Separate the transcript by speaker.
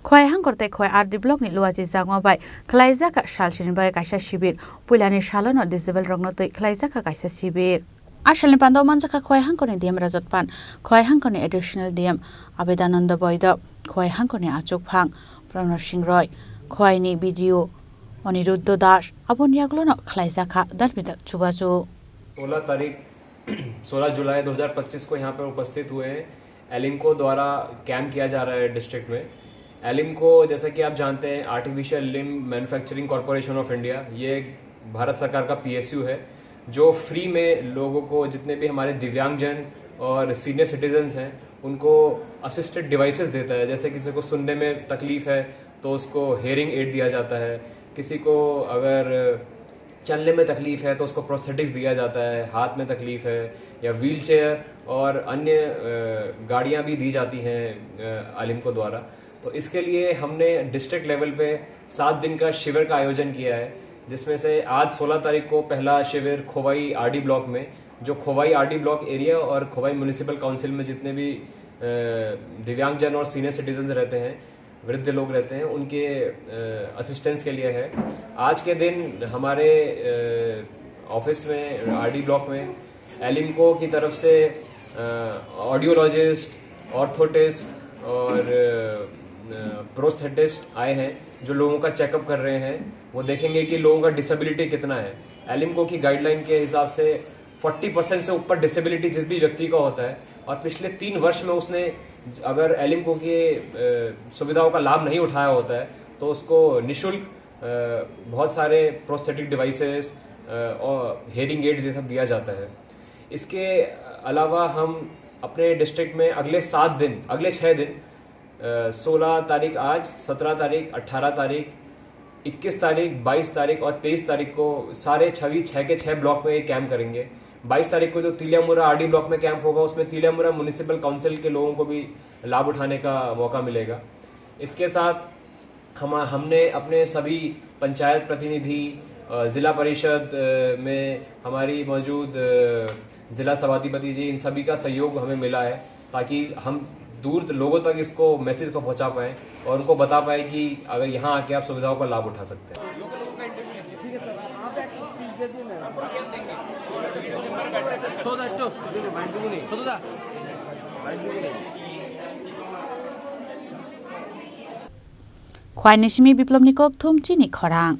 Speaker 1: खय हांगरते खय RD block नि लुवाजी जांगवाबाय खलाइजाका सालसिनिबाय कायसा शिबिर पुलानि सालनो डिसेबल रंनोतै खलाइजाका कायसा शिबिर आशलनि पान्दाव मानजाका खय हांगरनि डीएम राजतपान खय हांगरनि एडिशनल डीएम आबेदानंद बৈদ खय हांगरनि आचुक फां प्रणव सिंह रॉय खयनि बीडीओ अनिरुद्ध दास अबनियागलोनो खलाइजाका दलबिदक चुबाजु
Speaker 2: 16 जुलाई 2025 को यहाँ पर उपस्थित हुए हैं। एलिम्को द्वारा कैंप किया जा रहा है डिस्ट्रिक्ट में। एलिम्को जैसा कि आप जानते हैं artificial limb manufacturing corporation of India, ये भारत सरकार का पीएसयू है जो फ्री में लोगों को, जितने भी हमारे दिव्यांगजन और सीनियर सिटीजन्स हैं, उनको असिस्टेड डिवाइसेस देता है। जैसे किसी को सुनने में तकलीफ है तो उसको हेयरिंग एड दिया जाता है, किसी को अगर चलने में तकलीफ है तो उसको प्रोस्थेटिक्स दिया जाता है, हाथ में तकलीफ है या व्हील चेयर और अन्य गाड़ियां भी दी जाती हैं एलिम्को द्वारा। तो इसके लिए हमने डिस्ट्रिक्ट लेवल पे 7 दिन का शिविर का आयोजन किया है, जिसमें से आज 16 तारीख को पहला शिविर खोवाई आरडी ब्लॉक में, जो खोवाई आरडी ब्लॉक एरिया और खोवाई म्यूनिसिपल काउंसिल में जितने भी दिव्यांगजन और सीनियर सिटीजन रहते हैं, वृद्ध लोग रहते हैं, उनके असिस्टेंस के लिए है। आज के दिन हमारे ऑफिस में आरडी ब्लॉक में एलिम्को की तरफ से ऑडियोलॉजिस्ट, ऑर्थोटिस्ट और प्रोस्थेटिस्ट आए हैं जो लोगों का चेकअप कर रहे हैं। वो देखेंगे कि लोगों का डिसेबिलिटी कितना है। एलिम्को की गाइडलाइन के हिसाब से 40% से ऊपर डिसेबिलिटी जिस भी व्यक्ति का होता है और पिछले 3 वर्ष में उसने अगर एलिम्को की सुविधाओं का लाभ नहीं उठाया होता है तो उसको निःशुल्क बहुत सारे प्रोस्थेटिक डिवाइसेस और हेयरिंग एड्स ये सब दिया जाता है। इसके अलावा हम अपने डिस्ट्रिक्ट में अगले 6 दिन 16 तारीख आज, 17 तारीख, 18 तारीख, 21 तारीख, 22 तारीख और 23 तारीख को सारे 6 के 6 ब्लॉक में कैंप करेंगे। 22 तारीख को जो तिलियामुरा आरडी ब्लॉक में कैंप होगा उसमें तिलियामुरा म्युनिसिपल काउंसिल के लोगों को भी लाभ उठाने का मौका मिलेगा। इसके साथ हमने अपने सभी पंचायत प्रतिनिधि, जिला परिषद में हमारी मौजूद जिला सभाधिपति जी, इन सभी का सहयोग हमें मिला है ताकि हम दूर लोगों तक इसको मैसेज को पहुंचा पाएं और उनको बता पाएं कि अगर यहाँ आके आप सुविधाओं का लाभ उठा सकते हैं।
Speaker 1: ख्वाइनिसिमी विप्लव निकोक थुमची नि खरांग।